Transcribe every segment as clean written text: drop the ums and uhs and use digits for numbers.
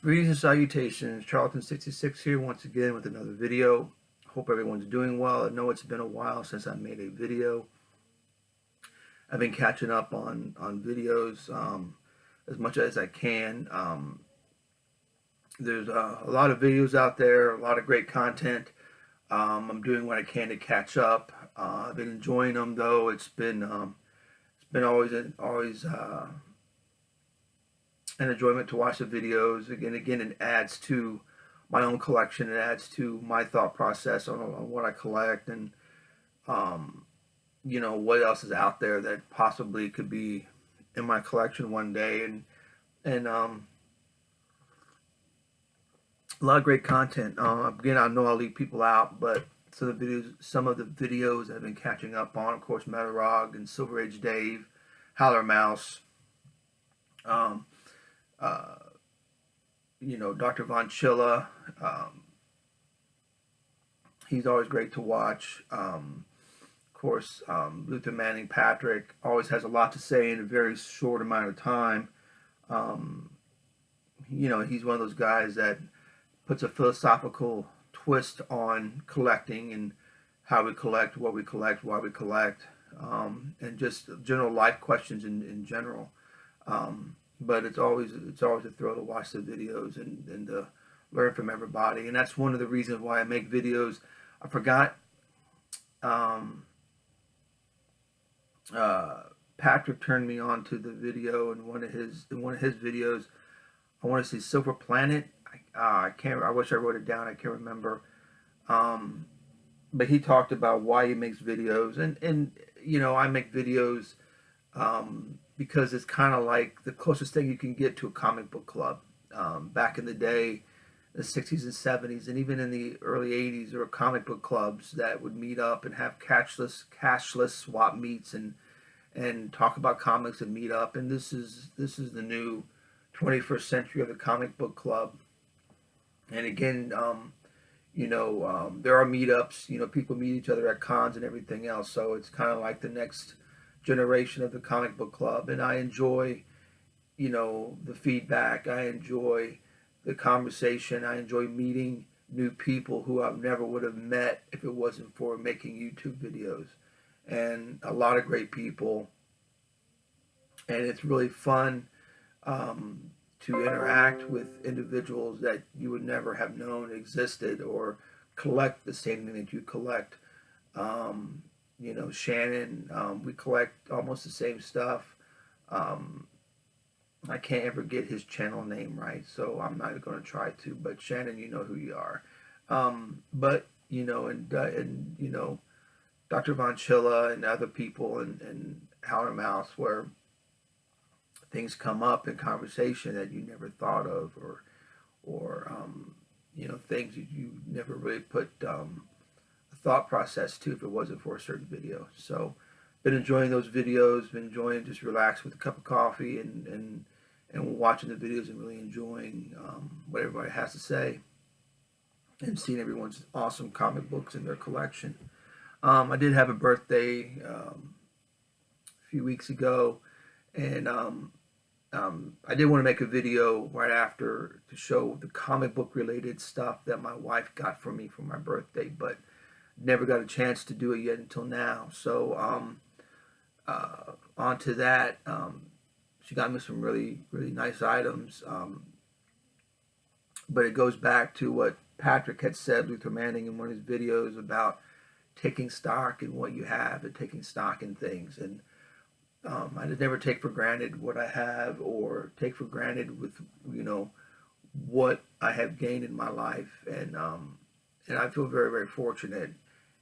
Greetings and salutations, Charlton66 here once again with another video. Hope everyone's doing well. I know it's been a while since I made a video. I've been catching up on videos as much as I can. There's a lot of videos out there, a lot of great content. I'm doing what I can to catch up. I've been enjoying them though. It's been always an enjoyment to watch the videos. Again, it adds to my own collection. It adds to my thought process on what I collect, and what else is out there that possibly could be in my collection one day, and a lot of great content. Again, I know I'll leave people out, but some of the videos I've been catching up on, of course, Metalrog and Silver Age Dave, Howler Mouse. Dr. Von Chilla, he's always great to watch. Of course, Luther Manning Patrick always has a lot to say in a very short amount of time. He's one of those guys that puts a philosophical twist on collecting and how we collect, what we collect, why we collect, and just general life questions in general. But it's always a thrill to watch the videos and to learn from everybody. And that's one of the reasons why I make videos. I forgot, Patrick turned me on to the video in one of his videos. I want to say Silver Planet. I can't. I wish I wrote it down. I can't remember. But he talked about why he makes videos, and I make videos because it's kind of like the closest thing you can get to a comic book club. Back in the day, the 60s and 70s, and even in the early 80s, there were comic book clubs that would meet up and have cashless swap meets and talk about comics and meet up. And this is the new 21st century of the comic book club. And again, there are meetups. People meet each other at cons and everything else. So it's kind of like the next generation of the comic book club, and I enjoy the feedback. I enjoy the conversation. I enjoy meeting new people who I never would have met if it wasn't for making YouTube videos, and a lot of great people, and it's really fun to interact with individuals that you would never have known existed or collect the same thing that you collect. Shannon, we collect almost the same stuff. I can't ever get his channel name right, so I'm not going to try to. But Shannon, you know who you are. And Dr. Von Chilla and other people and Howler Mouse, where things come up in conversation that you never thought of, or things that you never really put thought process to if it wasn't for a certain video. So been enjoying those videos, been enjoying just relax with a cup of coffee and watching the videos and really enjoying what everybody has to say and seeing everyone's awesome comic books in their collection. I did have a birthday a few weeks ago, and I did want to make a video right after to show the comic book related stuff that my wife got for me for my birthday, but never got a chance to do it yet until now. So on to that. She got me some really nice items, but it goes back to what Patrick had said, Luther Manning, in one of his videos about taking stock in what you have and taking stock in things. And I just never take for granted what I have, or take for granted with what I have gained in my life. And I feel very fortunate.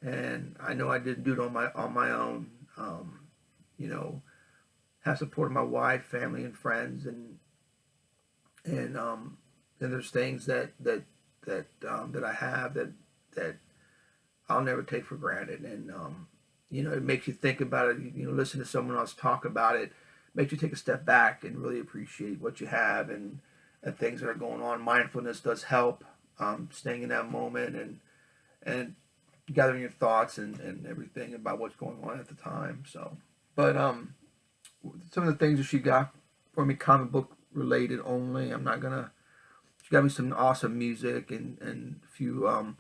And I know I didn't do it on my own. Have supported my wife, family, and friends, and there's things that I have that I'll never take for granted. And it makes you think about it. Listen to someone else talk about it, makes you take a step back and really appreciate what you have and things that are going on. Mindfulness does help, staying in that moment and gathering your thoughts and everything about what's going on at the time. So, but some of the things that she got for me, comic book related only. I'm not gonna She got me some awesome music and a few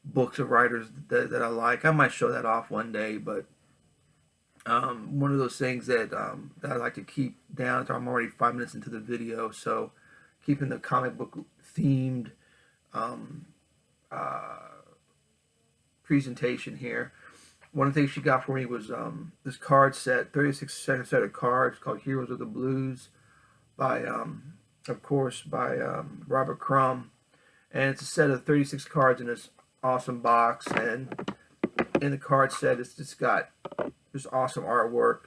books of writers that I like. I might show that off one day, but one of those things that I like to keep down. So I'm already 5 minutes into the video, so keeping the comic book themed um, uh, presentation here. One of the things she got for me was this card set, 36 set of cards called Heroes of the Blues by, of course, by Robert Crumb. And it's a set of 36 cards in this awesome box. And in the card set, it's just got this awesome artwork.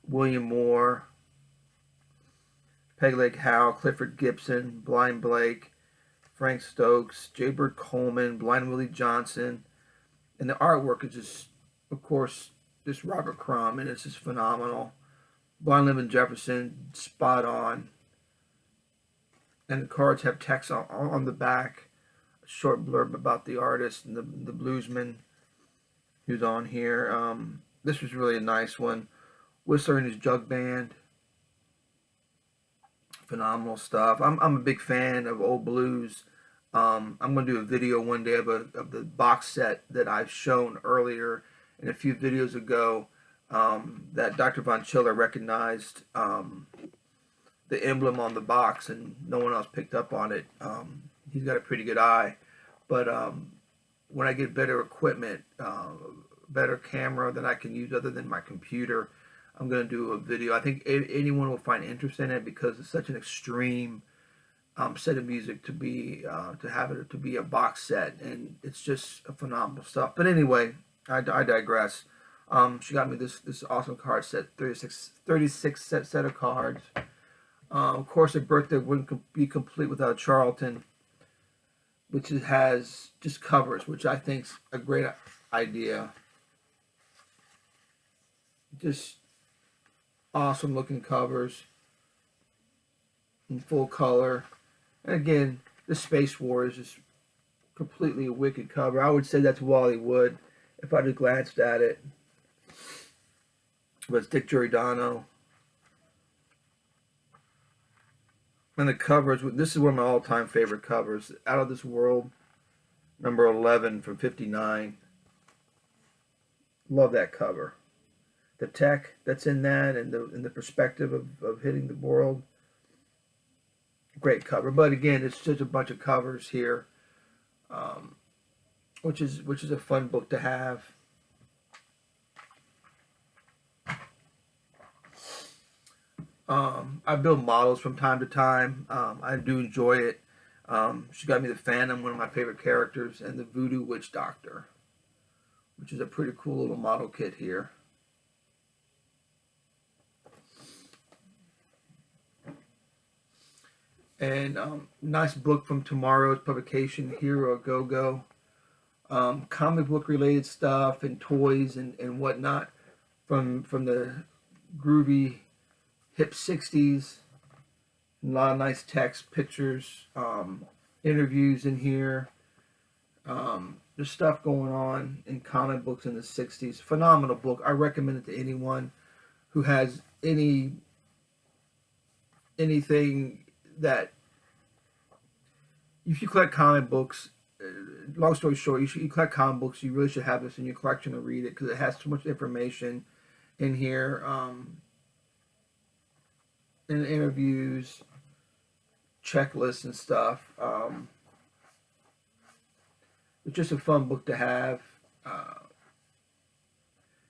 William Moore, Pegleg Howe, Clifford Gibson, Blind Blake, Frank Stokes, J. Bird Coleman, Blind Willie Johnson. And the artwork is just, of course, this Robert Crumb, and it's just phenomenal. Blind Lyndon Jefferson, spot on. And the cards have text on the back, a short blurb about the artist and the bluesman who's on here. This was really a nice one. Whistler and his Jug Band. Phenomenal stuff. I'm a big fan of old blues. I'm going to do a video one day of the box set that I've shown earlier in a few videos ago, that Dr. Von Schiller recognized the emblem on the box and no one else picked up on it. He's got a pretty good eye. But when I get better equipment, better camera that I can use other than my computer, I'm going to do a video. I think anyone will find interest in it because it's such an extreme set of music to be to have it to be a box set, and it's just a phenomenal stuff. But anyway, I digress. She got me this awesome card set, 36 set of cards. Of course, a birthday wouldn't be complete without Charlton, which has just covers, which I think's a great idea. Just awesome looking covers in full color. And again, the Space War is just completely a wicked cover. I would say that's Wally Wood if I just glanced at it. But it's Dick Giordano. And the covers, this is one of my all-time favorite covers. Out of This World, number 11 from '59. Love that cover. The tech that's in that and the perspective of hitting the world. Great cover. But again, it's just a bunch of covers here, which is a fun book to have. I build models from time to time. I do enjoy it. She got me the Phantom, one of my favorite characters, and the Voodoo Witch Doctor, which is a pretty cool little model kit here. And nice book from tomorrow's publication, Hero a Go-Go. Comic book related stuff and toys and whatnot from the groovy hip 60s. A lot of nice text, pictures, interviews in here. There's stuff going on in comic books in the 60s. Phenomenal book. I recommend it to anyone who has anything that, if you collect comic books, long story short, you collect comic books, you really should have this in your collection to read it because it has too much information in here, in interviews, checklists and stuff. It's just a fun book to have.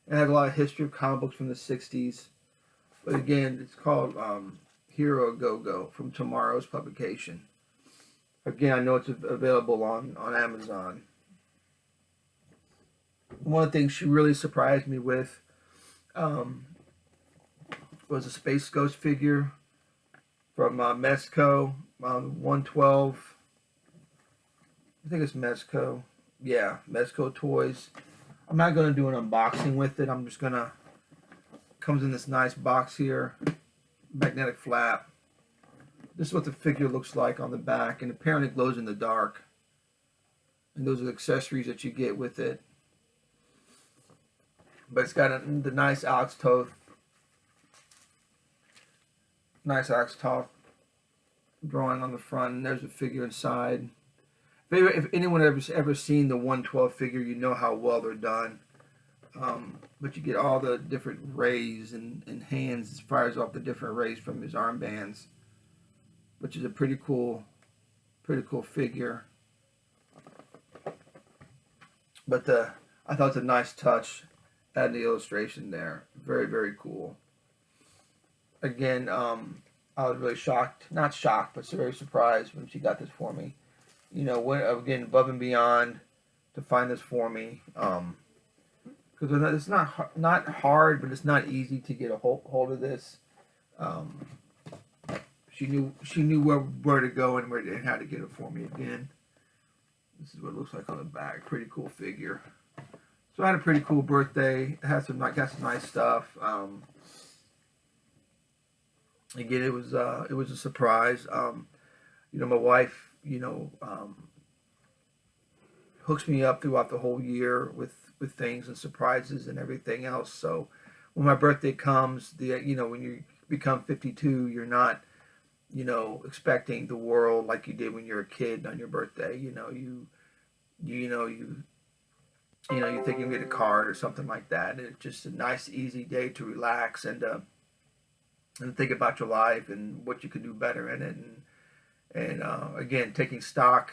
It has a lot of history of comic books from the 60s. But again, it's called Hero a Go-Go from tomorrow's publication. Again, I know it's available on Amazon. One of the things she really surprised me with was a Space Ghost figure from Mezco, 112. I think it's Mezco. Yeah, Mezco Toys. I'm not going to do an unboxing with it. I'm just going to... Comes in this nice box here. Magnetic flap. This is what the figure looks like on the back, and apparently glows in the dark. And those are the accessories that you get with it. But it's got the nice Alex Toth. Nice Alex Toth drawing on the front, and there's a figure inside. If anyone ever seen the 112 figure, you know how well they're done. But you get all the different rays and hands, fires off the different rays from his armbands, which is a pretty cool figure. But I thought it's a nice touch, add the illustration there. Very, very cool. Again, I was really shocked, not shocked, but very surprised when she got this for me. You know, went again above and beyond to find this for me. Because it's not hard, but it's not easy to get a hold of this. She knew where to go and how to get it for me again. This is what it looks like on the back. Pretty cool figure. So I had a pretty cool birthday. Got some nice stuff. Again, it was a surprise. You know, my wife, you know, hooks me up throughout the whole year with things and surprises and everything else. So when my birthday comes, you know, when you become 52, you're not, you know, expecting the world like you did when you're a kid on your birthday. You know, you think you get a card or something like that, and it's just a nice, easy day to relax and think about your life and what you can do better in it, and again, taking stock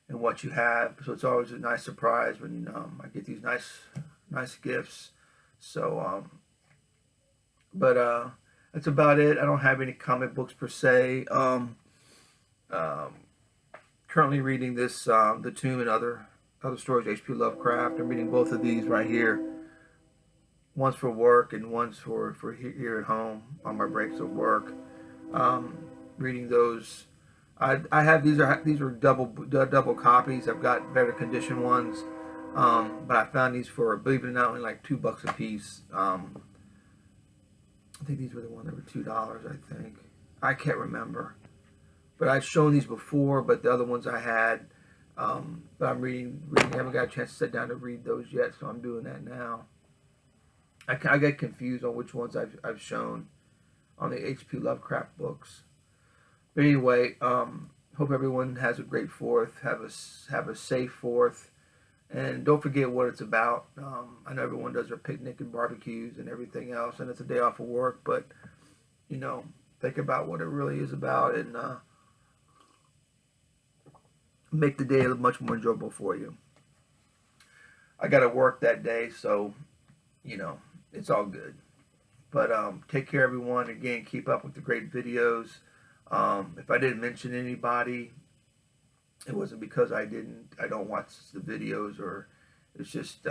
in what you have. So it's always a nice surprise when I get these nice gifts. So, but that's about it. I don't have any comic books per se. Currently reading this, The Tomb and Other Stories, H.P. Lovecraft. I'm reading both of these right here. One's for work and one's for here at home on my breaks of work. Reading those. I have these are double copies. I've got better condition ones, but I found these for, believe it or not, only like $2 a piece. I think these were the ones that were $2. I think, I can't remember, but I've shown these before. But the other ones I had, but I'm reading. I haven't got a chance to sit down to read those yet, so I'm doing that now. I get confused on which ones I've shown on the H.P. Lovecraft books. But anyway, hope everyone has a great 4th. Have a safe 4th, and don't forget what it's about. I know everyone does their picnic and barbecues and everything else, and it's a day off of work. But you know, think about what it really is about, and make the day much more enjoyable for you. I got to work that day, so you know, it's all good. But take care, everyone. Again, keep up with the great videos. If I didn't mention anybody, it wasn't because I don't watch the videos, or it's just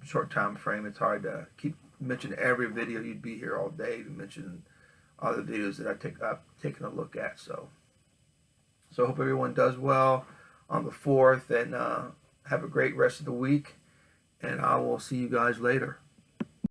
short time frame. It's hard to keep mentioning every video. You'd be here all day to mention all the videos that I've taken a look at. So I hope everyone does well on the 4th, and have a great rest of the week, and I will see you guys later.